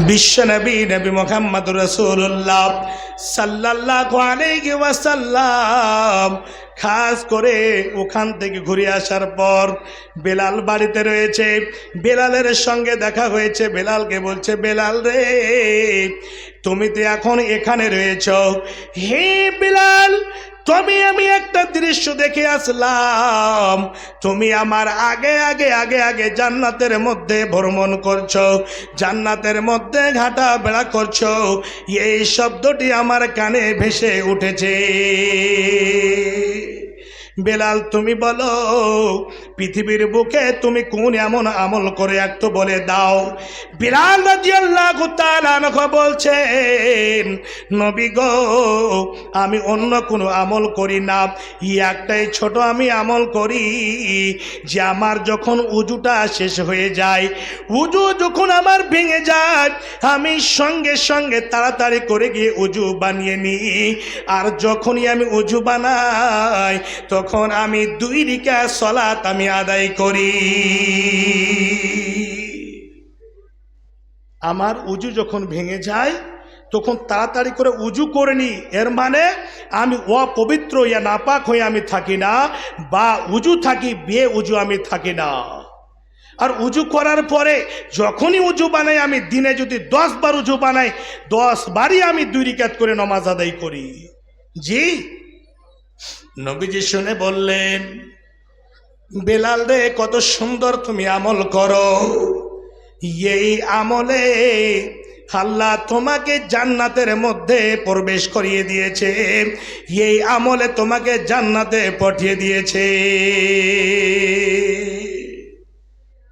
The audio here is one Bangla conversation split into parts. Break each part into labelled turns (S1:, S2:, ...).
S1: বিশ্বনবী নবী মুহাম্মদুর রাসূলুল্লাহ সাল্লাল্লাহু আলাইহি ওয়াসাল্লাম খাস করে ওখান থেকে ঘুরে আসার পর বেলাল বাড়িতে রয়েছে। বেলালের সঙ্গে দেখা হয়েছে। বেলালকে বলছে, বেলাল রে, তুমি তো এখন এখানে রয়েছ। হে বেলাল, আমি একটা দৃশ্য দেখে আসলাম। তুমি আমার আগে আগে আগে আগে জান্নাতের মধ্যে ভ্রমণ করছো, জান্নাতের মধ্যে ঘাটা বেড়া করছো। এই শব্দটি আমার কানে ভেসে উঠেছে। বেলাল, তুমি বলো পৃথিবীর বুকে তুমি কোন এমন আমল করে একটু বলে দাও। বেলাল রাদিয়াল্লাহু তাআলা আনহু বলছেন, নবী গো, আমি অন্য কোনো আমল করি না, একটাই ছোট আমি আমল করি যে আমার যখন উজুটা শেষ হয়ে যায়, উজু যখন আমার ভেঙে যায়, আমি সঙ্গে সঙ্গে তাড়াতাড়ি করে গিয়ে উজু বানিয়ে নিই। আর যখনই আমি উজু বানাই তখন আমি 2 রাকাত সালাত আমি আদায় করি। আমার উজু যখন ভেঙে যায় তখন তাড়াতাড়ি করে উজু করে নি। এর মানে আমি অপবিত্র ইয়া নাপাক হয়ে আমি থাকি না, বা উজু থাকি বে উজু আমি থাকি না। আর উজু করার পরে যখনই উজু বানাই, আমি দিনে যদি 10 বার উজু বানাই, 10 বারই আমি 2 রাকাত করে নামাজ আদায় করি। জি, নবীজি শুনে বললেন, বেলাল রে, কত সুন্দর তুমি আমল করো। এই আমলে আল্লাহ তোমাকে জান্নাতের মধ্যে প্রবেশ করিয়ে দিয়েছে, এই আমলে তোমাকে জান্নাতে পাঠিয়ে দিয়েছে।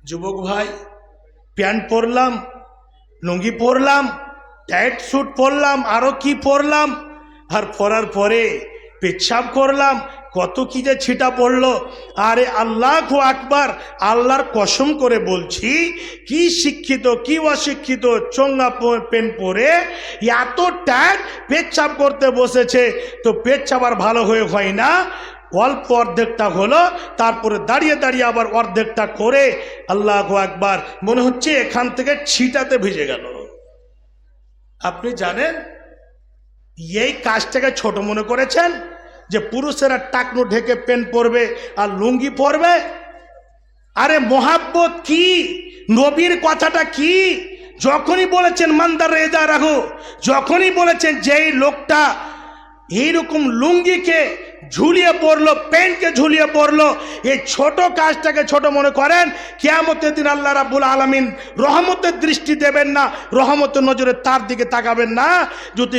S1: যুবক ভাই, প্যান্ট পরলাম, লুঙ্গি পরলাম, টাইট স্যুট পরলাম, আরো কি পরলাম, আর পরার পরে পেচ্ছাপ করলাম, কত কি যে ছিটা পড়লো। আরে আল্লাহু আকবার, আল্লাহর কসম করে বলছি, কি শিক্ষিত কি অশিক্ষিত চোঙ্গা পেন পরে এত টাইট পেচ্ছাপ করতে বসেছে, তো পেচ্ছাপ আর ভালো হয়ে হয় না। অল্প অর্ধেকটা হলো, তারপরে দাঁড়িয়ে দাঁড়িয়ে আবার অর্ধেকটা করে, আল্লাহু আকবার, মনে হচ্ছে এখান থেকে ছিটাতে ভিজে গেল। আপনি জানেন এই কাজটাকে ছোট মনে করেছেন যে পুরুষেরা টাকনু ঢেকে পেন পরবে আর লুঙ্গি পরবে। আরে মোহাব্বত কি, নবীর কথাটা কি, যখনই বলেছেন মান্দার রেজা রাখো, যখনই বলেছেন যেই লোকটা এইরকম লুঙ্গিকে ঝুলিয়ে পড়লো, প্যান্টকে ঝুলিয়ে পড়লো, এই ছোট কাজটাকে ছোট মনে করেন, কিয়ামতের দিন আল্লাহ রাব্বুল আলামিন রহমতের দৃষ্টি দেবেন না, রহমতের নজরে তার দিকে তাকাবেন না। যদি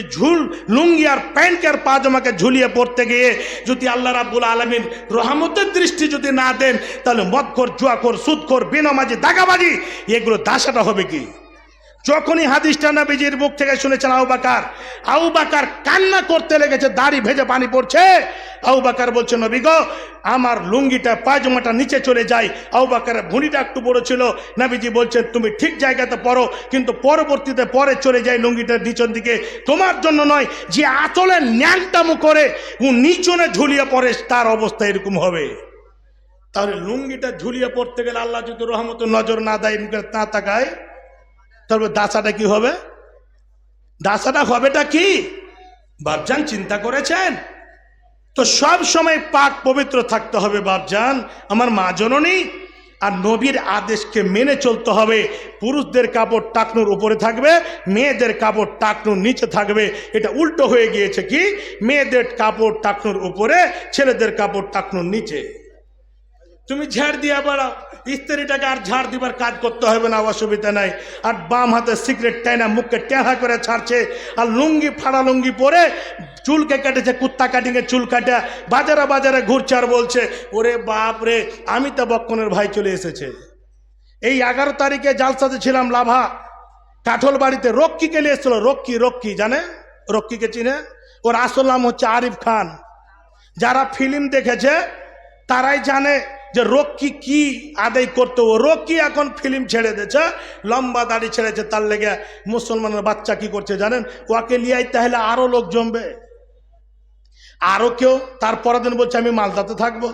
S1: লুঙ্গি আর প্যান্ট আর পাজামাকে ঝুলিয়ে পড়তে গিয়ে যদি আল্লাহ রাব্বুল আলামিন রহমতের দৃষ্টি যদি না দেন, তাহলে মদখোর, জুয়াখোর, সুদখোর, বেনামাজি, দাগাবাজি, এগুলো দাসাটা হবে কি? যখনই হাদিসটা নবীজির মুখ থেকে শুনেছেন আবু বকর কান্না করতে লেগেছে, দাড়ি ভেজে পানি পড়ছে। আবু বকর বলছে, নবী গো, আমার লুঙ্গিটা পায়জামাটা নিচে চলে যায়। আবু বকরের ভুঁড়িটা একটু বড় ছিল। নবীজি বলছেন, তুমি ঠিক জায়গাতে পড়ো, কিন্তু পরবর্তীতে পরে চলে যায় লুঙ্গিটার নিচন দিকে। তোমার জন্য নয়, যে আঁচলে ন্যাংটামো করে ও নিচনে ঝুলিয়ে পড়ে, তার অবস্থা এরকম হবে। তাহলে লুঙ্গিটা ঝুলিয়ে পড়তে গেলে আল্লাহ যদি রহমতের নজর না দেয়, না তাকায়, তবে দাসাটা কি হবে? দাসাটা হবেটা কি বাপজান, চিন্তা করেছেন? তো সব সময় পাক পবিত্র থাকতে হবে বাপজান, আমার মা জননী। আর নবীর আদেশকে মেনে চলতে হবে। পুরুষদের কাপড় টাকনুর উপরে থাকবে, মেয়েদের কাপড় টাকনুর নিচে থাকবে। এটা উল্টো হয়ে গিয়েছে কি, মেয়েদের কাপড় টাকনুর উপরে, ছেলেদের কাপড় টাকনুর নিচে। তুমি ঝাড় দিয়া বেড়াও, স্ত্রীটাকে আর ঝাড় দিবার কাজ করতে হবে না, অসুবিধা নাই। আর বাম হাতে সিগারেট টাইনা মুখকে টেঁহা করে ছাড়ছে, আর লুঙ্গি ফাড়া লুঙ্গি পরে, চুলকে কেটেছে কুত্তা কাটিংয়ে চুল কাটা, বাজারে বাজারে ঘুরছে আর বলছে, ওরে বাপ রে, আমি তো বক্কনের ভাই চলে এসেছে। এই 11 তারিখে জালসাতে ছিলাম লাভা কাঠল বাড়িতে, রক্ষীকে নিয়ে এসেছিল। রক্ষী জানে, রক্ষীকে চিনে? ওর আসল নাম হচ্ছে আরিফ খান। যারা ফিল্ম দেখেছে তারাই জানে যে রক্ষী কি আদায় করতো। ও রক্ষী এখন ফিল্ম ছেড়ে দিয়েছে, লম্বা দাড়ি ছেড়েছে। তার লেগে মুসলমানের বাচ্চা কি করছে জানেন? ওকে লিয়াই তাহলে আরো লোক জমবে, আরো কেউ। তারপরের দিন বলছে আমি মালদাতে থাকবো।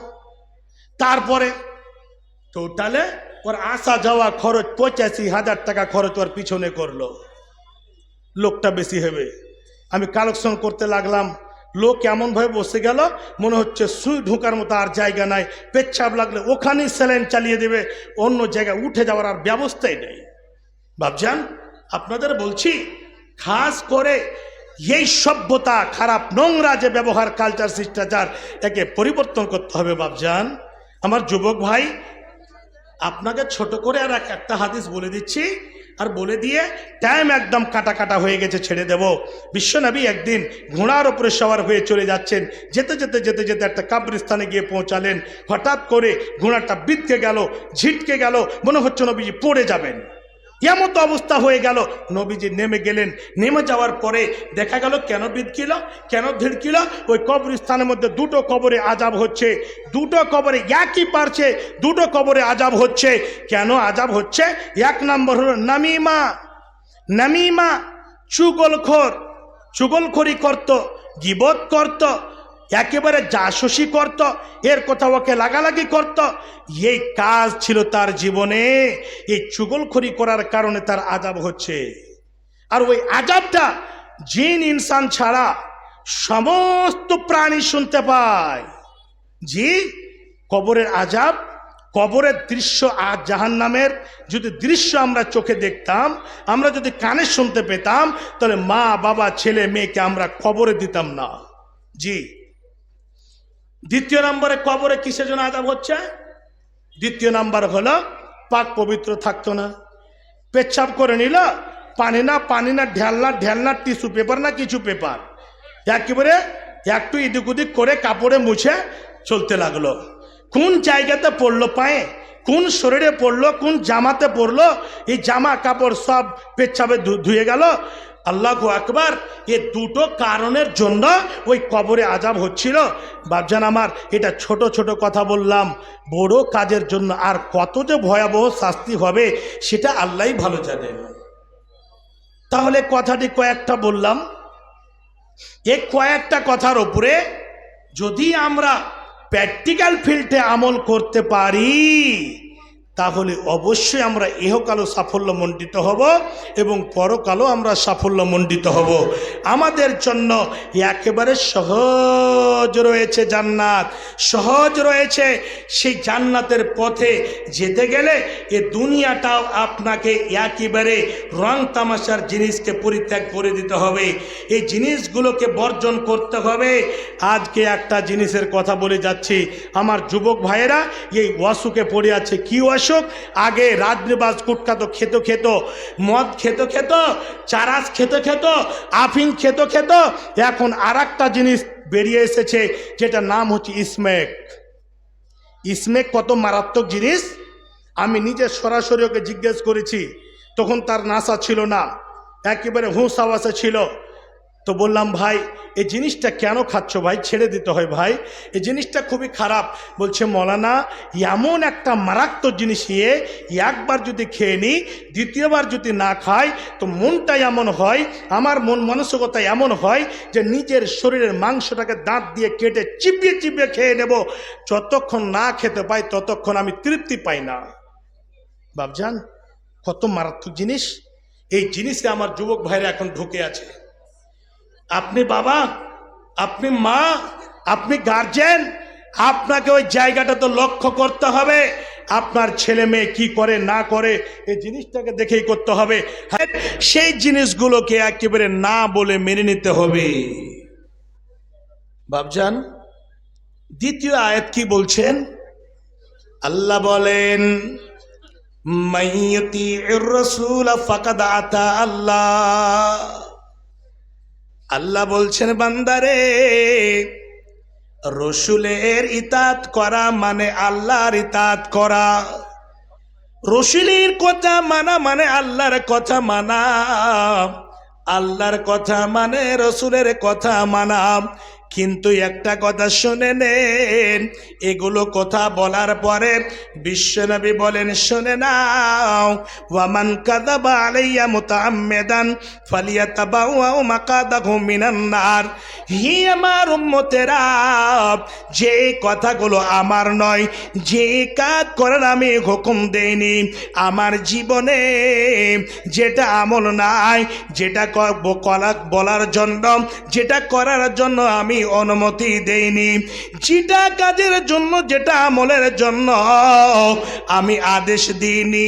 S1: তারপরে টোটালে ওর আসা যাওয়া খরচ 85,000 টাকা খরচ ওর পিছনে করলো। লোকটা বেশি হবে। আমি কালেকশন করতে লাগলাম, লোক এমনভাবে বসে গেল মনে হচ্ছে সুই ঢোকার মতো আর জায়গা নাই, পেচ্ছাপ লাগলে ওখানেই স্যালাইন চালিয়ে দেবে, অন্য জায়গায় উঠে যাওয়ার আর ব্যবস্থাই নেই। বাপজান, আপনাদের বলছি, খাস করে এই সভ্যতা, খারাপ নোংরা যে ব্যবহার, কালচার, শিষ্টাচার, একে পরিবর্তন করতে হবে। বাপজান, আমার যুবক ভাই, আপনাকে ছোট করে আর একটা হাদিস বলে দিচ্ছি, আর বলে দিয়ে টাইম একদম কাটা কাটা হয়ে গেছে, ছেড়ে দেব। বিশ্বনবী একদিন ঘোড়ার উপরে সওয়ার হয়ে চলে যাচ্ছেন, যেতে যেতে যেতে যেতে একটা কাবরিস্তানে গিয়ে পৌঁছালেন। হঠাৎ করে ঘোড়াটা বিঁধকে গেল, ঝিটকে গেল, মনে হচ্ছে নবীজি পড়ে যাবেন, এমন তো অবস্থা হয়ে গেল। নবীজি নেমে গেলেন। নেমে যাওয়ার পরে দেখা গেল কেন বিধকিল, কেন ভিড়কিল, ওই কবরস্থানের মধ্যে দুটো কবরে আজাব হচ্ছে, দুটো কবরে একই পারছে, দুটো কবরে আজাব হচ্ছে। কেন আজাব হচ্ছে? এক নম্বর হলো নামিমা, নামিমা চুগলখোর, চুগলখড়ি করত, গীবত করত, একেবারে জাসুসি করত, এর কথা ওকে লাগালাগি করত। এই কাজ ছিল তার জীবনে, এই চুগলখড়ি করার কারণে তার আজাব হচ্ছে। আর ওই আজাবটা জিন ইনসান ছাড়া সমস্ত প্রাণী শুনতে পায়। জি, কবরের আজাব, কবরের দৃশ্য, আর জাহান্নামের যদি দৃশ্য আমরা চোখে দেখতাম, আমরা যদি কানে শুনতে পেতাম, তাহলে মা বাবা ছেলে মেয়েকে আমরা কবরে দিতাম না। জি। দ্বিতীয় নম্বরে কবরে কিসের জন্য আযাব হচ্ছে? দ্বিতীয় নাম্বার হলো পাক পবিত্র থাকতো না, পেচ্ছাপ করে নিল, পানি না পানি না ঢেলনা ঢেলনা টিস্যু পেপার না কিছু পেপার, একেবারে একটু এদিক ওদিক করে কাপড়ে মুছে চলতে লাগলো। কোন জায়গাতে পড়লো পায়ে, কোন শরীরে পড়লো, কোন জামাতে পড়লো, এই জামা কাপড় সব পেচ্ছাপে ধুয়ে গেল। আল্লাহু আকবার। এ দুটো কারণের জন্য ওই কবরে আযাব হচ্ছিল। বাপজান আমার, এটা ছোট ছোট কথা বললাম, বড় কাজের জন্য আর কত যে ভয়াবহ শাস্তি হবে সেটা আল্লাহই ভালো জানেন। তাহলে কথাটি কয়েকটা বললাম, এই কয়েকটা কথার উপরে যদি আমরা প্র্যাকটিক্যাল ফিল্ডে আমল করতে পারি, তাহলে অবশ্যই আমরা ইহকালও সাফল্যমণ্ডিত হব এবং পরকালও আমরা সাফল্যমণ্ডিত হব। আমাদের জন্য একেবারে সহজ রয়েছে জান্নাত, সহজ রয়েছে। সেই জান্নাতের পথে যেতে গেলে এ দুনিয়াটাও আপনাকে একেবারে রং তামাশার জিনিসকে পরিত্যাগ করে দিতে হবে, এই জিনিসগুলোকে বর্জন করতে হবে। আজকে একটা জিনিসের কথা বলে যাচ্ছি, আমার যুবক ভাইয়েরা এই অসুখে পড়ে আছে। কি অসুখ? আগে রাজনিবাজ গুটখা তো খেত, মদ খেত, চারাস খেত, আফিং খেত। এখন আর একটা জিনিস বেরিয়ে এসেছে যেটা নাম হচ্ছে স্মেক। স্মেক কত মারাত্মক জিনিস, আমি নিজে সরাসরি ওকে জিজ্ঞেস করেছি, তখন তার নাশা ছিল না, একেবারে হুঁশ আওয়াজে ছিল। তো বললাম, ভাই এই জিনিসটা কেন খাচ্ছ ভাই? ছেড়ে দিতে হয় ভাই, এই জিনিসটা খুবই খারাপ। বলছে, মৌলানা এমন একটা মারাত্মক জিনিস, একবার যদি খেয়ে নিই, দ্বিতীয়বার যদি না খাই তো মনটা এমন হয়, আমার মন মানসিকতা এমন হয় যে নিজের শরীরের মাংসটাকে দাঁত দিয়ে কেটে চিবিয়ে চিবিয়ে খেয়ে নেব, যতক্ষণ না খেতে পাই ততক্ষণ আমি তৃপ্তি পাই না। বাপজান, কত মারাত্মক জিনিস! এই জিনিসে আমার যুবক ভাইরা এখন ঢুকে আছে। আপনি বাবা, আপনি মা, আপনি গার্জেন, আপনাকে ওই জায়গাটা তো লক্ষ্য করতে হবে। আপনার ছেলে মেয়ে কি করে না করে এই জিনিসটাকে দেখেই করতে হবে। সেই জিনিসগুলোকে একেবারে না বলে মেনে নিতে হবে। বাপজান, দ্বিতীয় আয়াত কি বলছেন? আল্লাহ বলেন, মাইয়ুতিউর রাসূল ফাকাদ আতা আল্লাহ। আল্লাহ বলছেন, বান্দারে, রসুলের ইতাত করা মানে আল্লাহর ইতাত করা। রসুলের কথা মানা মানে আল্লাহর কথা মানা, আল্লাহর কথা মানে রসুলের কথা মানা। কিন্তু একটা কথা শুনে নেন, এগুলো কথা বলার পরে বিশ্বনবী বলেন, শুনে নাও, ওয়ামান কাযাবা আলাইয়া মুতাআম্মিদান ফালিয়াতাবাওয়া মাকাদাহু মিনান নার। হি আমার উম্মতেরা, যে কথাগুলো আমার নয়, যে কাজ করার আমি হুকুম দেইনি, আমার জীবনে যেটা আমল নাই, যেটা বলার জন্য, যেটা করার জন্য আমি অনুমতি দেইনি, যেটা কাজের জন্য, যেটা আমলের জন্য আমি আদেশ দিইনি,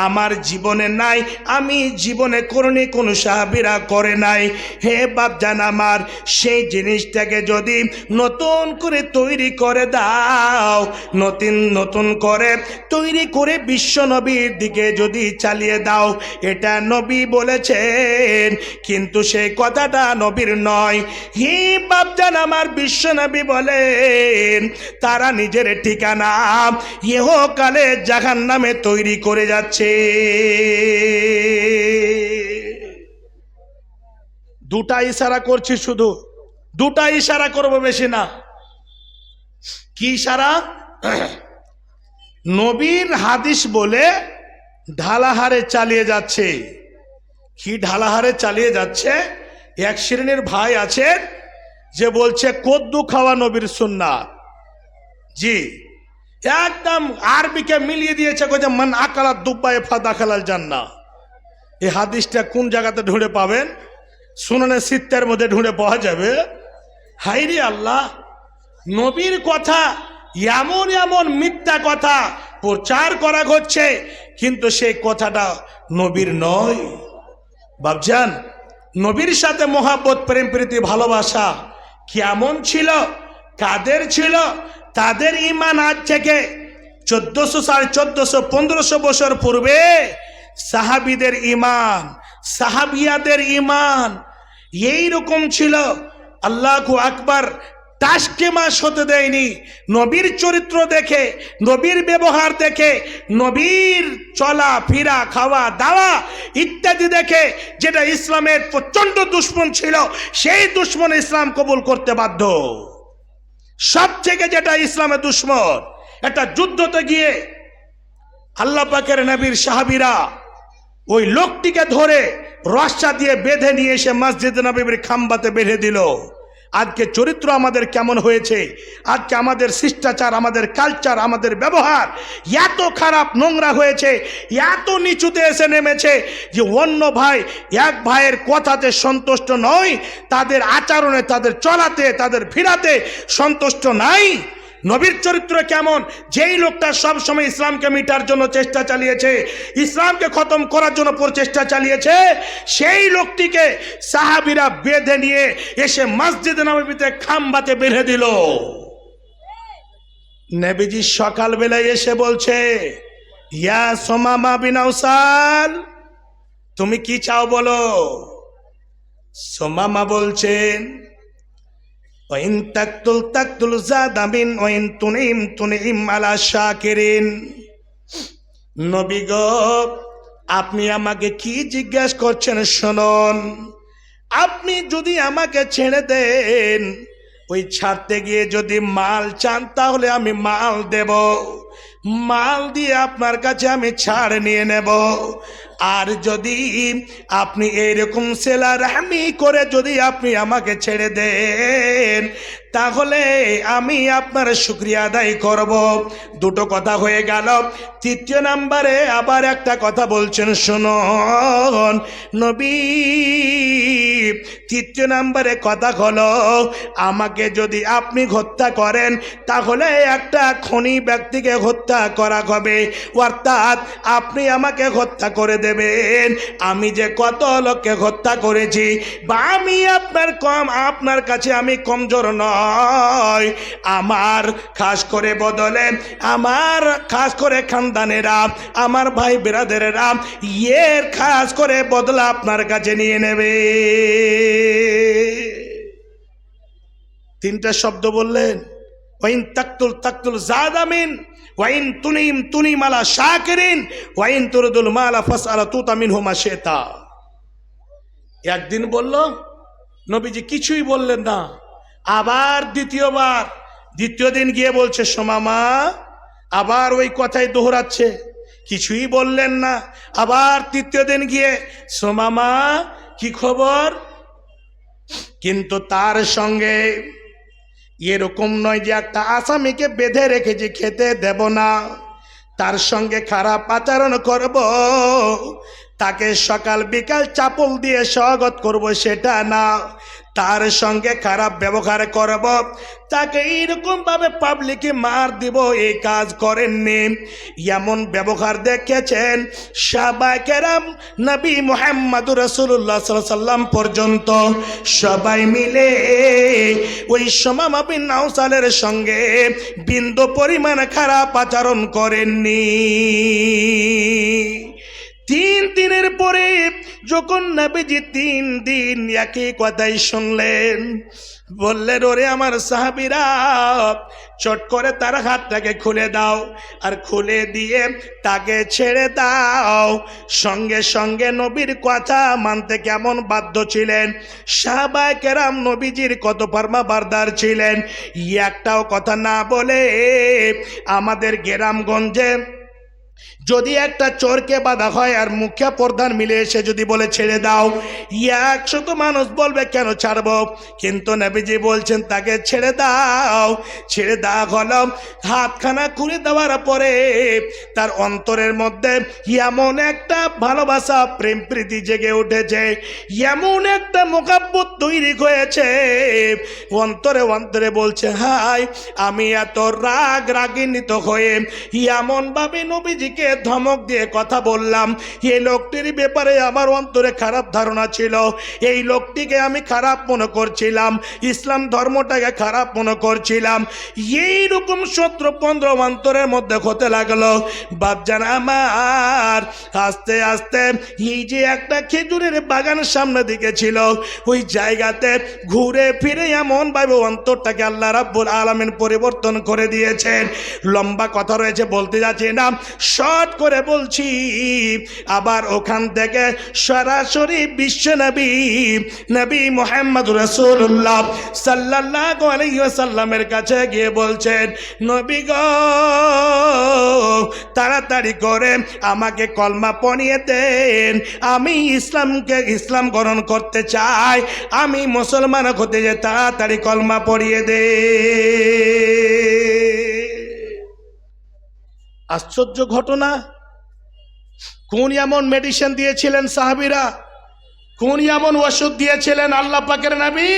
S1: আমার জীবনে নাই, আমি জীবনে করিনি, কোন সাহাবীরা করে নাই। হে বাপজান আমার, সেই জিনিসটাকে যদি নতুন করে তৈরি করে দাও, নতুন করে তৈরি করে বিশ্ব নবীর দিকে যদি চালিয়ে দাও, এটা নবী বলেছেন, কিন্তু সেই কথাটা নবীর নয়। হি বাপজান আমার, বিশ্ব নবী বলেন, তারা নিজের ঠিকানা ইহকালে জাহান্নামে তৈরি করে যাচ্ছে। দুটা ইশারা করছি, শুধু দুটা ইশারা করব, বেশি না। কি ইশারা? নবীর হাদিস বলে ঢালাহারে চালিয়ে যাচ্ছে। কি ঢালাহারে চালিয়ে যাচ্ছে? এক শ্রেণীর ভাই আছেন যে বলছে কদ্দু খাওয়া নবীর সুন্নাত। জি, একদম আরবিকে মিলিয়ে দিয়েছে, কইছে মান আকালা দুব্বায়ে ফাদাখালাল জান্নাহ। এই হাদিসটা কোন জায়গাতে ঢুঁড়ে পাবেন? সুনানে সিত্তার মধ্যে ঢুঁড়ে পাওয়া যাবে। হাইরে আল্লাহ, নবীর কথা এমন এমন মিথ্যা কথা প্রচার করা হচ্ছে, কিন্তু সেই কথাটা নবীর নয়। বাপজান, নবীর সাথে মোহাব্বত, প্রেম প্রীতি, ভালোবাসা কেমন ছিল, কাদের ছিল? তাদের ঈমান আজ থেকে 1400, 1450, 1500 বছর পূর্বে সাহাবীদের ঈমান, সাহাবিয়াদের ঈমান এইরকম ছিল। আল্লাহু আকবার, টাসকে মাস হতে দেয়নি। নবীর চরিত্র দেখে, নবীর ব্যবহার দেখে, নবীর চলা ফিরা, খাওয়া দাওয়া ইত্যাদি দেখে, যেটা ইসলামের প্রচন্ড দুশ্মন ছিল, সেই দুশ্মন ইসলাম কবুল করতে বাধ্য। সব থেকে যেটা ইসলামের দুশ্মন, একটা যুদ্ধতে গিয়ে আল্লাহ পাকের নবীর সাহাবীরা ওই লোকটিকে ধরে রস্সা দিয়ে বেঁধে নিয়ে এসে মসজিদ নববীর খাম্বাতে বেঁধে দিল। আজকে চরিত্র আমাদের কেমন হয়েছে, আজকে আমাদের শিষ্টাচার, আমাদের কালচার, আমাদের ব্যবহার এত খারাপ, নোংরা হয়েছে, এত নিচুতে এসে নেমেছে যে অন্য ভাই এক ভাইয়ের কথাতে সন্তুষ্ট নয়, তাদের আচরণে, তাদের চলাতে, তাদের ফিরাতে সন্তুষ্ট নাই। নবীর চরিত্র কেমন? যেই লোকটা সব সময় ইসলামকে মিটার জন্য চেষ্টা চালিয়েছে, ইসলামকে খতম করার জন্য প্রচেষ্টা চালিয়েছে, সেই লোকটিকে সাহাবীরা বেঁধে নিয়ে এসে মসজিদ নববীতে খাম্বাতে বেঁধে দিল। নবীজি সকালবেলায় এসে বলছে, ইয়া সুমামা বিন উসাল, তুমি কি চাও বলো। সুমামা বলছেন, ওয়াইন তাকতুল তাকতুল জাদামিন ওয়াইন তুনিম তুনিম আলা শাকিরিন। নবী গো, আপনি আমাকে কি জিজ্ঞাসা করছেন শুনুন। আপনি যদি আমাকে ছেড়ে দেন, ওই ছাড়তে গিয়ে যদি মাল চান, তাহলে আমি মাল দেব, মাল দিয়ে আপনার কাছে আমি ছাড় নিয়ে নেব। আর যদি আপনি এইরকম সেলারামি করে যদি আপনি আমাকে ছেড়ে দেন, তাহলে আমি আপনার শুকরিয়া আদায় করব। দুটো কথা হয়ে গেল। তৃতীয় নাম্বারে আবার একটা কথা বলছেন, শুনুন নবী। তৃতীয় নাম্বারে কথা হলো, আমাকে যদি আপনি হত্যা করেন, তাহলে একটা খনি ব্যক্তিকে হত্যা করা হবে, অর্থাৎ আপনি আমাকে হত্যা করে দেবেন। আমি যে কত লোককে হত্যা করেছি, বা আমি আপনার কাছে আমি কমজোর নয়। আমার খাস করে বদলে, আমার খাস করে খানদানেরা, আমার ভাই বেরাদেরেরা এর খাস করে বদলা আপনার কাছে নিয়ে নেবে। তিনটা শব্দ বললেন, ওয়াইন তাকতুল তাকতুল জাদামিন ওয়াইন তুনিম তুনিম আলা শাকিরিন ওয়াইন তুরদুল মালা ফাসআলা তুতা মিনহু মা শিতা। একদিন বলল, নবীজি কিছুই বললেন না, আবার দ্বিতীয় দিন গিয়ে বলছে সোমামা, আবার ওই কথাই দোহরাচ্ছে, কিছুই বললেন না। আবার তৃতীয় দিন গিয়ে সোমামা কি খবর? কিন্তু তার সঙ্গে এরকম নয় যে একটা আসামিকে বেঁধে রেখেছি খেতে দেব না, তার সঙ্গে খারাপ আচরণ করব, তাকে সকাল বিকাল চাপল দিয়ে স্বাগত করব, সেটা না, তার সঙ্গে খারাপ ব্যবহার করব, তাকে এইরকম ভাবে পাবলিকে মার দিব, এই কাজ করেননি। এমন ব্যবহার দেখেছেন সাহাবায়ে কেরাম, নবী মুহাম্মদুর রাসূলুল্লাহ সাল্লাল্লাহু আলাইহি ওয়াসাল্লাম পর্যন্ত সবাই মিলে ওই সুমামা বিন নাউসালের সঙ্গে বিন্দু পরিমাণ খারাপ আচরণ করেননি। 3 দিনের পরে যখন নবীজি 3 দিন একই কথাই শুনলেন, বললেন ওরে আমার সাহাবীরা, চট করে তার হাতটাকে খুলে দাও, আর খুলে দিয়ে তাকে ছেড়ে দাও। সঙ্গে সঙ্গে নবীর কথা মানতে কেমন বাধ্য ছিলেন সাহাবায়ে কেরাম, নবীজির কত ফরমাবরদার ছিলেন, একটাও কথা না বলে। আমাদের গ্রামগঞ্জে যদি একটা চোরকে বাঁধা হয় আর মুখিয়া প্রধান মিলে এসে যদি বলে ছেড়ে দাও, 100 মানুষ বলবে কেন ছাড়বো, কিন্তু নবীজি বলছেন তাকে ছেড়ে দাও। ছেড়ে দেওয়া হলো, হাতখানা খুলে দেওয়ার পরে তার অন্তরের মধ্যে এমন একটা ভালোবাসা, প্রেম প্রীতি জেগে উঠেছে, এমন একটা মোহাব্বত তৈরি হয়েছে, অন্তরে অন্তরে বলছে হাই, আমি এত রাগিন্বিত হয়ে এমন ভাবে নবীজিকে ধমক দিয়ে কথা বললাম, এই লোকটির ব্যাপারে আমার অন্তরে খারাপ ধারণা ছিল, এই লোকটিকে আমি খারাপ মনে করছিলাম, ইসলাম ধর্মটাকে খারাপ মনে করছিলাম, এইরকম 17-15 অন্তরের মধ্যে হতে লাগলো। বাপজান আমার, আস্তে আস্তে এই যে একটা খেজুরের বাগান সামনে দিকে ছিল, ওই জায়গাতে ঘুরে ফিরে এমন ভাবে অন্তরটাকে আল্লাহ রাব্বুল আলামিন পরিবর্তন করে দিয়েছেন। লম্বা কথা রয়েছে, বলতে যাচ্ছি না, শর্ট করে বলছি। আবার ওখান থেকে সরাসরি বিশ্ব নবী মুহাম্মদুর রাসূলুল্লাহ সাল্লাল্লাহু আলাইহি ওয়াসাল্লামের কাছে গিয়ে বলছেন, নবী গো, তাড়াতাড়ি করে আমাকে কলমা পড়িয়ে দেন, আমি ইসলাম গ্রহণ করতে চাই, আমি মুসলমান হতে চাই, তাড়াতাড়ি কলমা পড়িয়ে দে। আশ্চর্য ঘটনা। কোন এমন মেডিসিন দিয়েছিলেন সাহাবীরা, কোন এমন ওষুধ দিয়েছিলেন আল্লাহ পাকের নবী?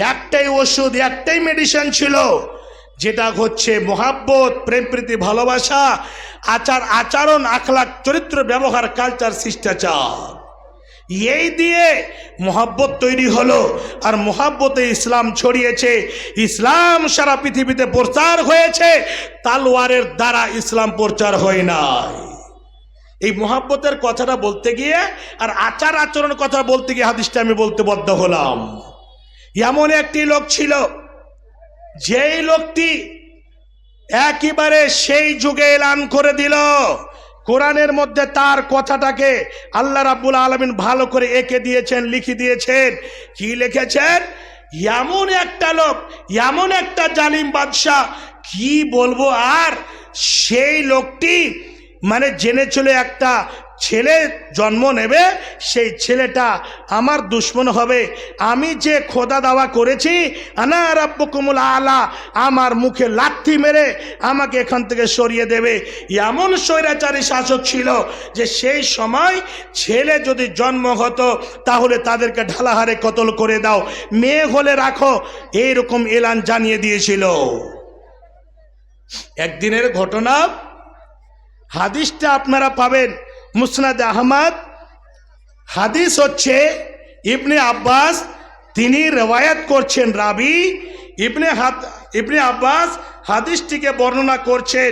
S1: একটাই ওষুধ, একটাই মেডিসিন ছিল, যেটা হচ্ছে মোহাব্বত, প্রেম প্রীতি, ভালোবাসা, আচরণ, আখলাক, চরিত্র, ব্যবহার, কালচার, শিষ্টাচার। এই দিয়ে মোহাব্বত তৈরি হলো, আর মোহাব্বতে ইসলাম ছড়িয়েছে, ইসলাম সারা পৃথিবীতে প্রচার হয়েছে, তালোয়ারের দ্বারা ইসলাম প্রচার হয় নাই। এই মোহাব্বতের কথাটা বলতে গিয়ে আর আচরণের কথা বলতে গিয়ে হাদিসটা আমি বলতে বাধ্য হলাম। এমন একটি লোক ছিল, যেই লোকটি একেবারে সেই যুগে এলান করে দিল, কোরআনের মধ্যে তার কথাটাকে আল্লাহ রাব্বুল আলামিন ভালো করে এঁকে দিয়েছেন, লিখে দিয়েছেন। কি লিখেছেন? এমন একটা লোক, এমন একটা জালিম বাদশা, কি বলবো আর, সেই লোকটি মানে জেনে চলে একটা ছেলে জন্ম নেবে, সেই ছেলেটা আমার দুশ্মন হবে, আমি যে খোদা দাওয়া করেছি আনা রাব্বুকুমুল আলা, আমার মুখে লাথি মেরে আমাকে এখান থেকে সরিয়ে দেবে। এমন স্বৈরাচারী শাসক ছিল যে সেই সময় ছেলে যদি জন্ম হতো তাহলে তাদেরকে ঢালাহারে কতল করে দাও, মেয়ে হলে রাখো, এইরকম এলান জানিয়ে দিয়েছিল। একদিনের ঘটনা, হাদিসটা আপনারা পাবেন মুসনাদ আহমদ। হাদিস হচ্ছে ইবনে আব্বাস, তিনি রেওয়ায়াত করছেন, রাবি ইবনে আব্বাস হাদিসটিকে বর্ণনা করছেন।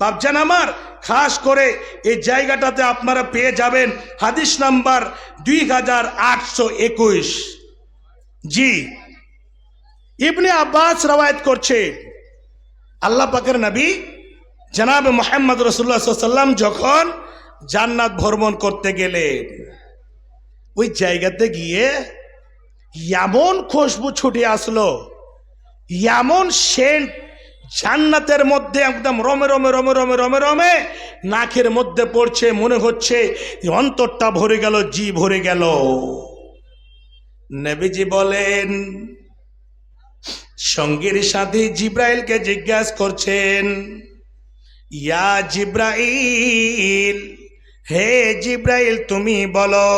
S1: বাপজান আমার, খাস করে এই জায়গাটাতে আপনারা পেয়ে যাবেন হাদিস নাম্বার 2821। জি, ইবনে আব্বাস রেওয়ায়াত করছে, আল্লাহ পাকের নবী জনাব মুহাম্মদ রাসূলুল্লাহ সাল্লাল্লাহু আলাইহি ওয়াসাল্লাম যখন জান্নাত ভ্রমণ করতে গেলেন, ওই জায়গাতে গিয়ে এমন খুশবু ছুটে আসলো, এমন সেন্ট জান্নাতের মধ্যে একদম রমে রমে রমে রমে রমে রমে নাকের মধ্যে পড়ছে, মনে হচ্ছে অন্তরটা ভরে গেল, জি ভরে গেল। নবীজি বলেন, সঙ্গীর সাথে জিব্রাইলকে জিজ্ঞাসা করছেন, ইয়া জিব্রাইল, হে জিব্রাইল তুমি বলো,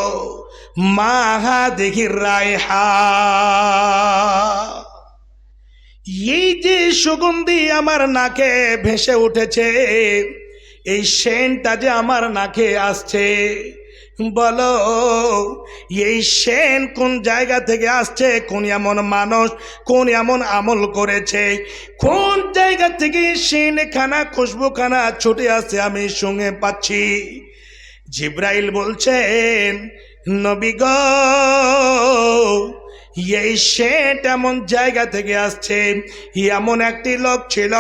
S1: মা হাদিহির রাইহা, এই যে সুগন্ধি আমার নাকে ভেসে উঠেছে, এই সেন্টটা যে আমার নাকে আসছে, বলো এই সেন্ট কোন জায়গা থেকে আসছে, কোন এমন মানুষ, কোন এমন আমল করেছে, কোন জায়গা থেকে সেন্ট খানা খুশবু খানা ছুটে আসছে আমি সঙ্গে পাচ্ছি। জিব্রাইল বলছেন, নবী গো, এই সেন্ট এমন জায়গা থেকে আসছে, এমন একটি লোক ছিল,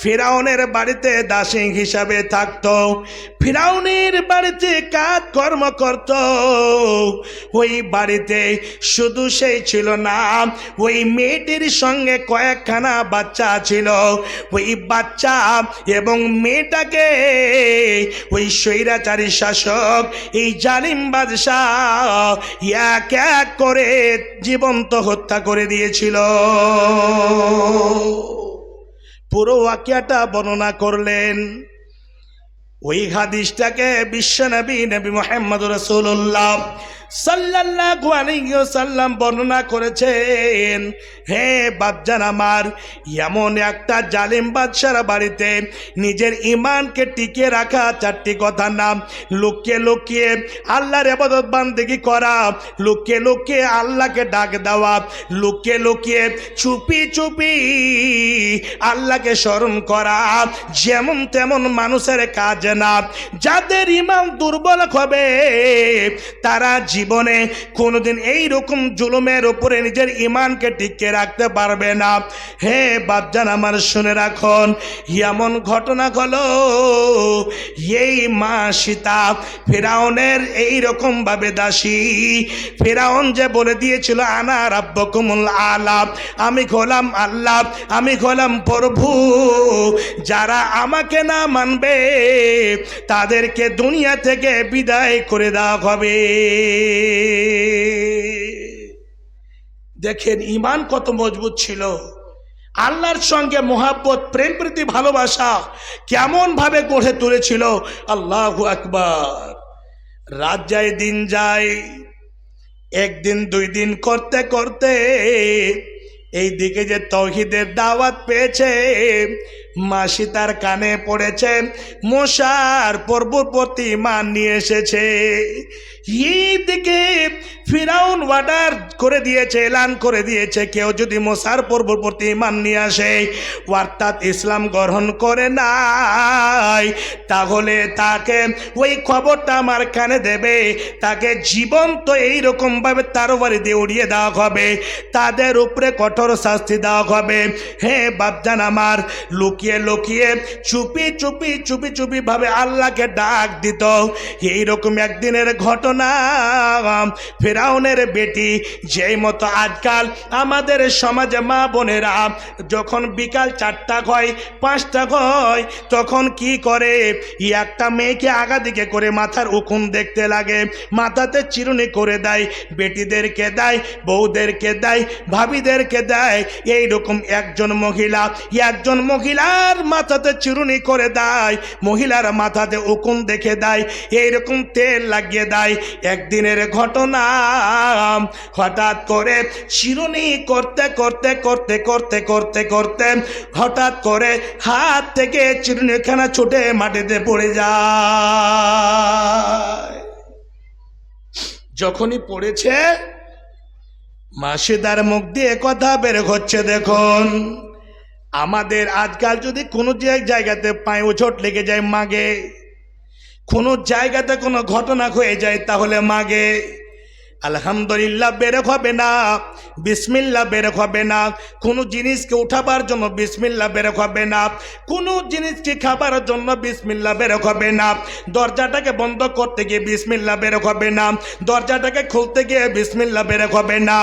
S1: ফিরাউনের বাড়িতে দাসী হিসাবে থাকতো, ফিরাউনের বাড়িতে কাজ কর্ম করত। ওই বাড়িতে শুধু সেই ছিল না, ওই মেয়েটির সঙ্গে কয়েকখানা বাচ্চা ছিল। ওই বাচ্চা এবং মেয়েটাকে ওই স্বৈরাচারী শাসক, এই জালিম বাদশাহ এক এক করে জীবন্ত হত্যা করে দিয়েছিল। পুরো ওয়াকিয়াটা বর্ণনা করলেন। ওই হাদিসটাকে বিশ্বনবী নবী মুহাম্মদ রাসূলুল্লাহ সাল্লাল্লাহু আলাইহি ওয়াসাল্লাম বর্ণনা করেছেন। হে বাপজান আমার, এমন একটা জালিম বাদশার বাড়িতে নিজের ঈমানকে টিকিয়ে রাখা চারটি কথার নাম, লুকিয়ে লুকিয়ে আল্লাহর ইবাদত বান্দেগি করা, লুকিয়ে লুকিয়ে আল্লাহকে ডাক দেওয়া, লুকিয়ে লুকিয়ে চুপি চুপি আল্লাহকে স্মরণ করা, যেমন তেমন মানুষের কাজ না। যাদের ঈমান দুর্বল হবে তারা জীবনে কোনোদিন এই রকম জুলুমের উপরে নিজের ঈমানকে টিকে রাখতে পারবে না। হে বাপজান আমার, শুনে রাখুন, এমন ঘটনা হলো, এই মা সীতা ফিরাউনের এই রকম ভাবে দাসী। ফিরাউন যে বলে দিয়েছিল আনা রাব্বুকুমুল আলা, আমি হলাম আল্লাহ, আমি হলাম প্রভু, যারা আমাকে না মানবে তাদেরকে দুনিয়া থেকে বিদায় করে দেওয়া হবে। দেখেন ঈমান কত মজবুত ছিল, আল্লাহর সঙ্গে মোহাব্বত, প্রেম প্রীতি ভালোবাসা কেমন ভাবে গড়ে তুলেছিল। আল্লাহু আকবার। রাত যায় দিন যায়, একদিন দুই দিন করতে করতে এই দিকে যে তৌহিদের দাওয়াত পেয়েছে, মাসি তার কানে পড়েছে, মশার পর্বর প্রতি ঈমান নিয়ে এসেছে। এইদিকে ফিরাউন অর্ডার করে দিয়েছে, এলান করে দিয়েছে, কেউ যদি মশার পর্বর প্রতি ঈমান নিয়ে আসে, অর্থাৎ ইসলাম গ্রহণ করে নাই, তাহলে তাকে ওই খবরটা আমার কানে দেবে, তাকে জীবন্ত এইরকম ভাবে তারবারি দিয়ে উড়িয়ে দেওয়া হবে, তাদের উপরে কঠোর শাস্তি দেওয়া হবে। হে বাপজান আমার, লুকিয়ে লুকিয়ে চুপি চুপি চুপি চুপি ভাবে আল্লাহকে ডাক দিত। এইরকম একদিনের ঘটনা, ফিরাউনের বেটি, যেই মতো আজকাল আমাদের সমাজে মা বোনেরা যখন বিকাল 4টা হয় 5টা হয়, তখন কি করে, একটা মেয়েকে আগা দিকে করে মাথার উকুন দেখতে লাগে, মাথাতে চিরুনি করে দেয়, বেটিদেরকে দেয়, বউদেরকে দেয়, ভাবিদেরকে দেয়। এইরকম একজন মহিলার মাথাতে চিরুনি করে দেয়, মহিলার মাথাতে উকুন দেখে দেয়, এইরকম তেল লাগিয়ে দেয়। একদিনের ঘটনা, হঠাৎ করে চিরুনি করতে করতে করতে করতে করতে করতে হঠাৎ করে হাত থেকে চিরুনিখানা ছুটে মাটিতে পড়ে যায়। যখনই পড়েছে, মাসিদার মুখ দিয়ে কথা বের হচ্ছে, দেখুন আমাদের আজকাল যদি কোনো জায়গাতে পায়ে চোট লেগে যায় মাগে, কোনো জায়গাতে কোনো ঘটনা হয়ে যায় তাহলে মাগে। আলহামদুলিল্লাহ বেরেক হবে না, বিসমিল্লাহ বেরেক হবে না, কোনো জিনিসকে উঠাবার জন্য বিসমিল্লাহ বেরেক হবে না, কোনো জিনিসকে খাবার জন্য বিসমিল্লাহ বেরেক হবে না, দরজাটাকে বন্ধ করতে গিয়ে বিসমিল্লাহ বেরেক হবে না, দরজাটাকে খুলতে গিয়ে বিসমিল্লাহ বেরেক হবে না।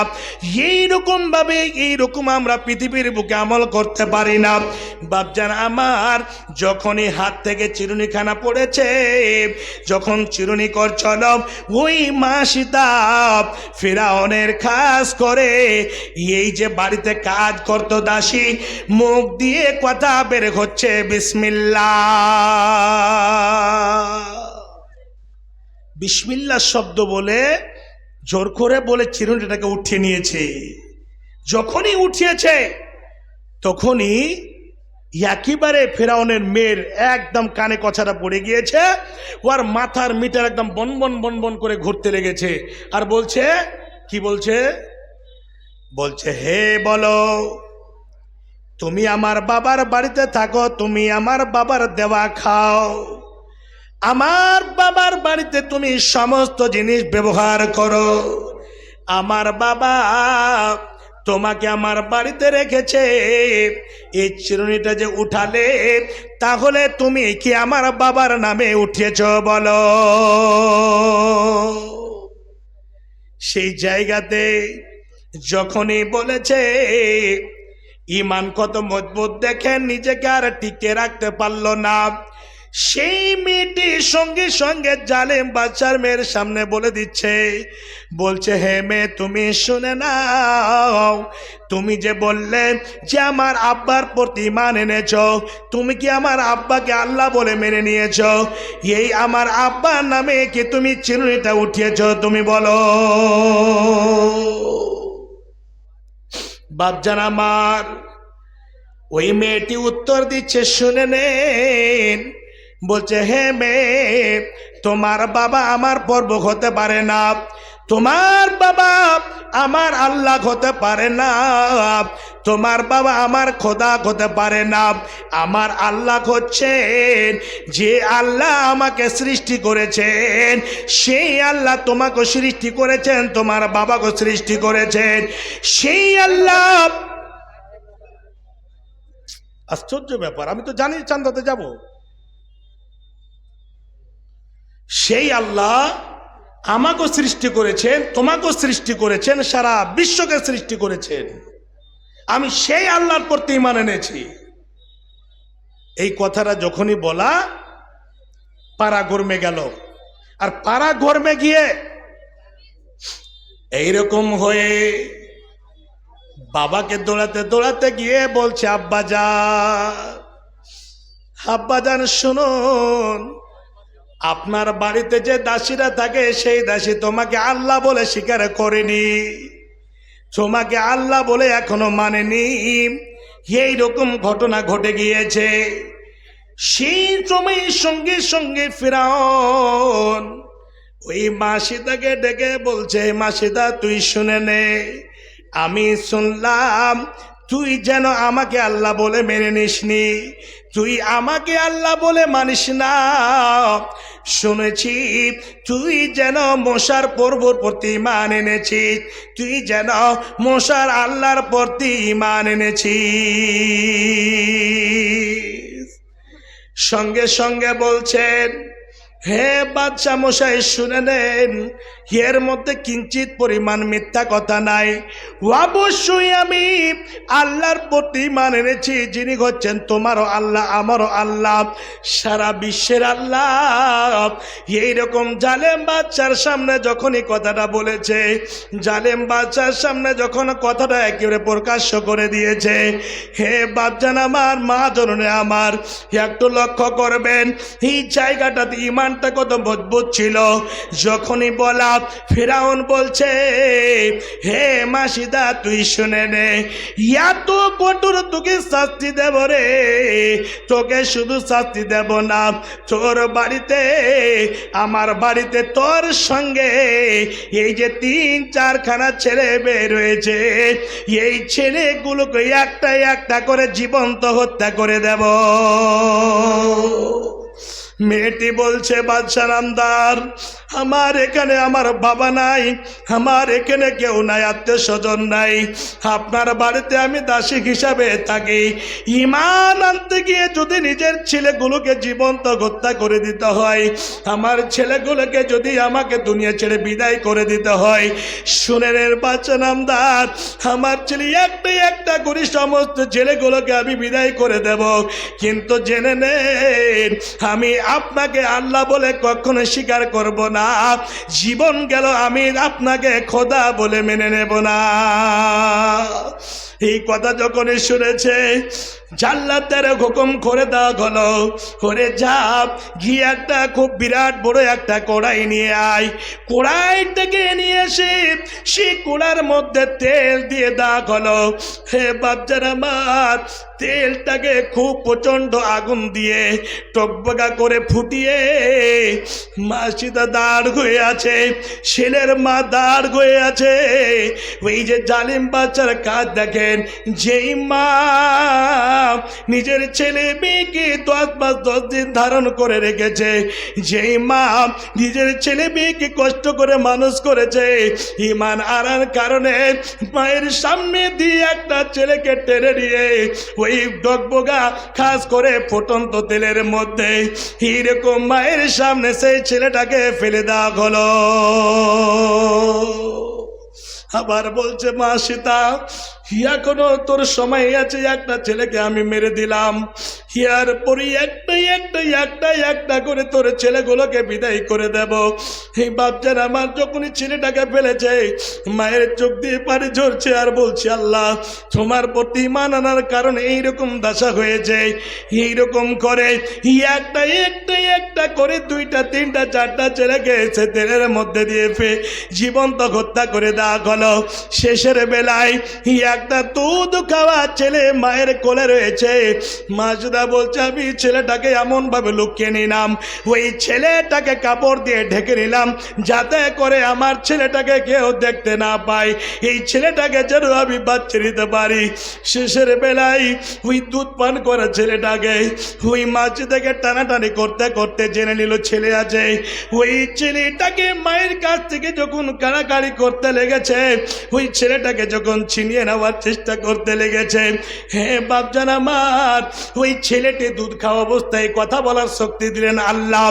S1: এইরকম আমরা পৃথিবীর বুকে আমল করতে পারি না। বাপজান আমার, যখনই হাত থেকে চিরুনিখানা পড়েছে, যখন চিরুনি করছিল, ওই মা সীতা ফিরাউনের খাস করে এই যে বাড়িতে কাজ করতো দাসী, মুখ দিয়ে কথা বের হচ্ছে বিসমিল্লাহ। বিসমিল্লাহ শব্দ বলে জোর করে বলে চিরুনিটাকে উঠিয়ে নিয়েছে। যখনই উঠিয়েছে তখনই একেবারে ফেরাউনের মেয়ের একদম কানে কথাটা পড়ে গিয়েছে, ওর মাথার মিটার একদম বনবন বনবন করে ঘুরতে লেগেছে। আর বলছে, কি বলছে? বলছে, হে বলো, তুমি আমার বাবার বাড়িতে থাকো, তুমি আমার বাবার দেওয়া খাও, আমার বাবার বাড়িতে তুমি সমস্ত জিনিস ব্যবহার করো, আমার বাবা তোমাকে আমার বাড়িতে রেখেছে, এই চিরুনিটা যে উঠালে তাহলে তুমি কি আমার বাবার নামে উঠিয়েছ বলো? সেই জায়গাতে যখনই বলেছে, ইমান কত মজবুত দেখে নিজেকে আর টিকে রাখতে পারলো না। সেই মেয়েটি সঙ্গে সঙ্গে জালেম বাদশার মেয়ের সামনে বলে দিচ্ছে, বলছে, হে মেয়ে তুমি শুনে নাও, তুমি যে বললে যে আমার আব্বার প্রতি ঈমান এনেছ, তুমি কি আমার আব্বাকে আল্লাহ বলে মেনে নিয়েছ? এই আমার আব্বার নামে কি তুমি চিরুনিটা উঠিয়েছ? তুমি বলো। বাপজান আমার, ওই মেয়েটি উত্তর দিচ্ছে, শুনে নেন। বলছে, হে মেয়ে, তোমার বাবা আমার প্রভু হতে পারে না, তোমার বাবা আমার আল্লাহ হতে পারে না, তোমার বাবা আমার খোদা হতে পারে না। আমার আল্লাহ হচ্ছেন যে আল্লাহ আমাকে সৃষ্টি করেছেন, সেই আল্লাহ তোমাকে সৃষ্টি করেছেন, তোমার বাবাকে সৃষ্টি করেছেন, সেই আল্লাহ। আশ্চর্য ব্যাপার, আমি তো জানি চান্দাতে যাব। সেই আল্লাহ আমাকে সৃষ্টি করেছেন, তোমাকেও সৃষ্টি করেছেন, সারা বিশ্বকে সৃষ্টি করেছেন, আমি সেই আল্লাহর প্রতি ঈমান এনেছি। এই কথাটা যখনই বলা, পাড়া গরমে গেল। আর পাড়া গরমে গিয়ে এইরকম হয়ে বাবাকে দৌড়াতে দৌড়াতে গিয়ে বলছে, আব্বাজান শুনুন, আপনার বাড়িতে যে দাসীরা থাকে সেই দাসী তোমাকে আল্লাহ বলে স্বীকার করেনি, তোমাকে আল্লাহ বলে এখনো মানেনি। এইরকম ঘটনা ঘটে গিয়েছে। সেই সময় সঙ্গে সঙ্গে ফিরাউন ওই মাসিদাকে ডেকে বলছে, মাসিদা তুই শুনে নে, আমি শুনলাম তুই যেন আমাকে আল্লাহ বলে মেনে নিসনি, তুই আমাকে আল্লাহ বলে মানিস না, শুনেছি তুই যেন মশার প্রভুর প্রতি ঈমান এনেছিস, তুই যেন মশার আল্লাহর প্রতি ঈমান এনেছিস। সঙ্গে সঙ্গে বলছেন, হে বাদশা মশাই শুনে নেন, এর মধ্যে কিঞ্চিত পরিমাণ মিথ্যা কথা নাই। অবশ্যই আমি আল্লাহর প্রতি ঈমান এনেছি, যিনি হচ্ছেন তোমারও আল্লাহ আমারও আল্লাহ, সারা বিশ্বের আল্লাহ। এইরকম জালেম বাদশার সামনে যখনই কথাটা বলেছে, জালেম বাদশার সামনে যখন কথাটা একেবারে প্রকাশ্য করে দিয়েছে, হে বাদশান আমার, মা জননী আমার, একটু লক্ষ্য করবেন এই জায়গাটাতে ঈমানটা কত মজবুত ছিল। যখনই বলা, ফিরাউন বলছে, হে মাসিদা তুই শুনে নে, এত কঠোর তোকে শাস্তি দেব রে, তোকে শুধু শাস্তি দেব না, তোর বাড়িতে আমার বাড়িতে তোর সঙ্গে এই যে 3-4খানা ছেলে বের রয়েছে, এই ছেলেগুলোকে একটা একটা করে জীবন্ত হত্যা করে দেব। মেয়েটি বলছে, বাদশা নামদার, আমার এখানে আমার বাবা নাই, আমার এখানে কেউ নাই, আত্মীয় স্বজন নাই, আপনার বাড়িতে আমি দাসী হিসাবে থাকি। ঈমান আনতে গিয়ে যদি নিজের ছেলেগুলোকে জীবন্ত হত্যা করে দিতে হয়, আমার ছেলেগুলোকে যদি আমাকে দুনিয়া ছেড়ে বিদায় করে দিতে হয়, শুনে নেন বাদশা নামদার, আমার ছেলে একটা করে সমস্ত ছেলেগুলোকে আমি বিদায় করে দেব, কিন্তু জেনে নেন আমি আপনাকে আল্লাহ বলে কখনো স্বীকার করব না, জীবন গেল আমি আপনাকে খোদা বলে মেনে নেব না। এই কথা যখনই শুনেছে, জাল্লাদের হুকুম করে দেওয়া হলো, করে যাব ঘি একটা খুব বিরাট বড় একটা কড়াই নিয়ে আয়। কড়াইটাকে নিয়ে এসে সেই কড়ার মধ্যে তেল দিয়ে দেওয়া হলো। হে বাচ্চারা আমার, তেলটাকে খুব প্রচন্ড আগুন দিয়ে টকবগা করে ফুটিয়ে, মাসিদা দাঁড় হয়ে আছে, ছেলের মা দাঁড় হয়ে আছে। ওই যে জালিম বাচ্চার কাজ দেখেন, যেই মা নিজের ছেলে মেয়েকে 10 মাস 10 দিন ধারণ করে রেখেছে, যেই মা নিজের ছেলে মেয়েকে কষ্ট করে মানুষ করেছে, ঈমান আনার কারণে মায়ের সামনে দিয়ে একটা ছেলেকে টেনে নিয়ে ওই ডগবগা খাস করে ফুটন্ত তেলের মধ্যে এরকম মায়ের সামনে সেই ছেলেটাকে ফেলে দেওয়া হলো। আবার বলছে, মা সীতা, এখনো তোর সময় আছে, একটা ছেলেকে আমি মেরে দিলাম, ইয়ার পরে একটা করে তোর ছেলেগুলোকে বিদায় করে দেব। এই বাচ্চার আমার যখনই ছেলেটাকে ফেলেছে, মায়ের চোখ দিয়ে পানি ঝরছে আর বলছে, আল্লাহ তোমার প্রতি ঈমান আনার কারণে এইরকম দশা হয়েছে। এইরকম করে একটা করে 2টা 3টা 4টা ছেলেকে এসে তেলের মধ্যে দিয়ে জীবন্ত হত্যা করে দেওয়া হলো। শেষের বেলায় একটা দুধ খাওয়া ছেলে মায়ের কোলে রয়েছে। মাসুদা বলছে, আমি ছেলেটাকে এমন ভাবে লুকিয়ে নিলাম, ওই ছেলেটাকে কাপড় দিয়ে ঢেকে নিলাম, যাতে করে আমার ছেলেটাকে কেউ দেখতে না পায়, এই ছেলেটাকে যেন আমি বাচ্চা নিতে পারি। শেষের বেলায় ওই দুধ পান করা ছেলেটাকে ওই মাসুদাকে টানাটানি করতে করতে জেনে নিল ছেলে আছে। ওই ছেলেটাকে মায়ের কাছ থেকে যখন কাড়াকাড়ি করতে লেগেছে, ওই ছেলেটাকে যখন ছিনিয়ে নেওয়ার চেষ্টা করতে লেগেছে, হ্যাঁ বাপজান আমার, ওই ছেলেটি দুধ খাওয়া অবস্থায় কথা বলার শক্তি দিলেন আল্লাহ।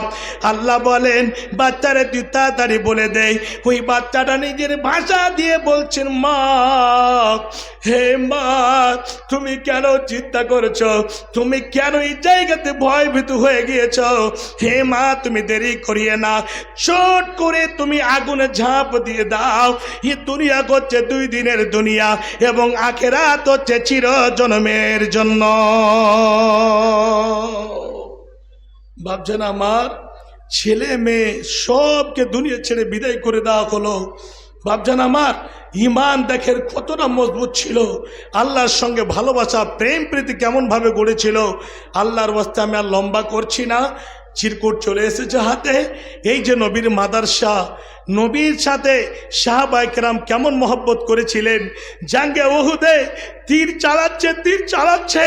S1: আল্লাহ বলেন, বাচ্চারে তুই তাড়াতাড়ি বলে দেয়। ওই বাচ্চাটা নিজের ভাষা দিয়ে বলছেন, মা, হে মা, তুমি কেন চিন্তা করছো, তুমি কেন এই জায়গাতে ভয়ভীত হয়ে গিয়েছ? হে মা, তুমি দেরি করিয়ে না, চট করে তুমি আগুনে ঝাঁপ দিয়ে দাও। এই দুনিয়া করছে 2 দিনের দুনিয়া, এবং আখিরাত হচ্ছে চিরজন্মের জন্য। ভাবছেন আমার ছেলে মেয়ে সবকে দুনিয়া ছেড়ে বিদায় করে দেওয়া হলো। ভাবছেন আমার ঈমান দেখের কতটা মজবুত ছিল, আল্লাহর সঙ্গে ভালোবাসা প্রেম প্রীতি কেমন ভাবে গড়েছিল। আল্লাহর ওয়াস্তে আমি আর লম্বা করছি না, চিরকুট চলে এসেছে হাতে। এই যে নবীর মাদারসা, নবীর সাথে সাহাবায়ে কেরাম কেমন মহব্বত করেছিলেন। জাঙ্গে উহুদে তীর চালাচ্ছে,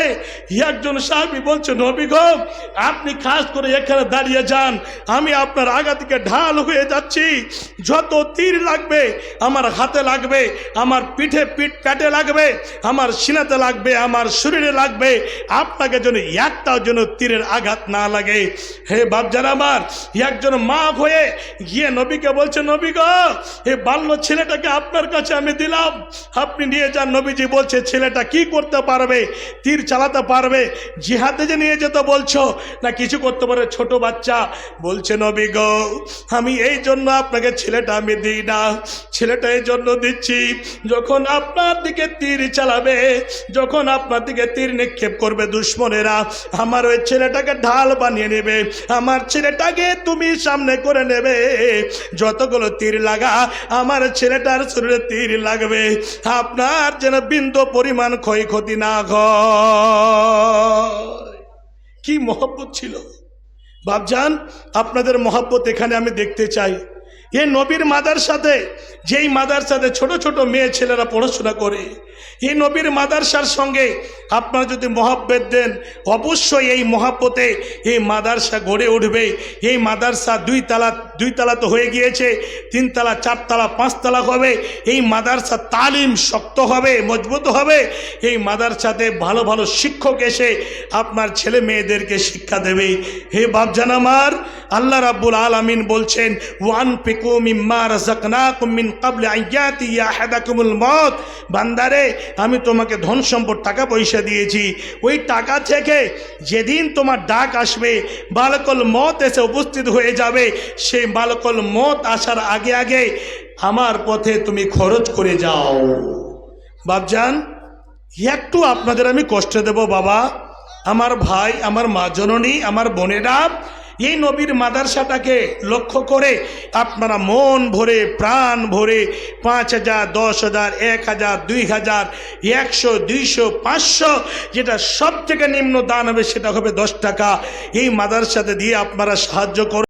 S1: একজন সাহাবী বলছে, নবী গো, আপনি খাস করে এখানে দাঁড়িয়ে যান, আমি আপনার আগা থেকে ঢাল হয়ে যাচ্ছি, যত তীর লাগবে আমার হাতে লাগবে, আমার পেটে লাগবে, আমার সিনাতে লাগবে, আমার শরীরে লাগবে, আপনাকে যেন একটাও যেন তীরের আঘাত না লাগে। হে বাপজান আমার, একজন মা হয়ে গিয়ে নবীকে বলছে, নবী গো, এই বাল্য ছেলেটাকে আপনার কাছে আমি দিলাম, আপনি নিয়ে যান। নবীজি বলছে, ছেলেটা কি করতে পারবে? তীর চালাতে পারবে? জিহাদে যে নিয়ে যেতে বলছো, না কিছু করতে পারে? ছোট বাচ্চা। বলছে, নবী গো, আমি এই জন্য আপনাকে ছেলেটা আমি দিই না, ছেলেটা এই জন্য দিচ্ছি, যখন আপনার দিকে তীর চালাবে, যখন আপনার দিকে তীর নিক্ষেপ করবে দুশ্মনেরা, আমার ওই ছেলেটাকে ঢাল বানিয়ে নেবে, আমার ছেলেটাকে তুমি সামনে করে নেবে, যতগুলো তীর লাগা আমার ছেলেটার শরীরে তীর লাগবে, আপনার যেন বিন্দু পরিমাণ ক্ষয়ক্ষতি না হয়। কি মহব্বত ছিল বাপজান, আপনাদের মহব্বত এখানে আমি দেখতে চাই। এই নবীর মাদ্রাসাতে, যেই মাদ্রাসাতে ছোট ছোট মেয়ে ছেলেরা পড়াশোনা করে, এই নবীর মাদ্রাসার সঙ্গে আপনারা যদি মহব্বত দেন, অবশ্যই এই মহব্বতে এই মাদ্রাসা গড়ে উঠবে। এই মাদ্রাসা দুই তালা তো হয়ে গিয়েছে, 3 তালা 4 তালা 5 তালা হবে। এই মাদ্রাসা তালিম শক্ত হবে, মজবুত হবে। এই মাদ্রাসাতে ভালো ভালো শিক্ষক এসে আপনার ছেলে মেয়েদেরকে শিক্ষা দেবে। হে বাপজান আমার, আল্লাহ রাব্বুল আলামিন বলছেন, ওয়ানফিকু মিম্মা রাযাকনাকুম মিন ক্বাবলি আন ইয়াতিয়া আহাদাকুমুল মউত। বান্দারে, আমি তোমাকে ধন সম্পদ টাকা পয়সা দিয়েছি, ওই টাকা থেকে যেদিন তোমার ডাক আসবে, মালাকুল মউত এসে উপস্থিত হয়ে যাবে, সেই মালাকুল মউত আসার আগে আগে আমার পথে তুমি খরচ করে যাও। বাপজান, একটু আপনাদের আমি কষ্ট দেব বাবা, আমার ভাই, আমার মা জননী, আমার বোনেরা, এই নবীর মাদ্রাসাটাকে লক্ষ্য করে আপনারা মন ভরে প্রাণ ভরে 5,000, 10,000, 1,000, 2,000, 100, 200, 500, যেটা সব থেকে নিম্ন দান হবে সেটা হবে 10 টাকা, এই মাদ্রাসাতে দিয়ে আপনারা সাহায্য করুন।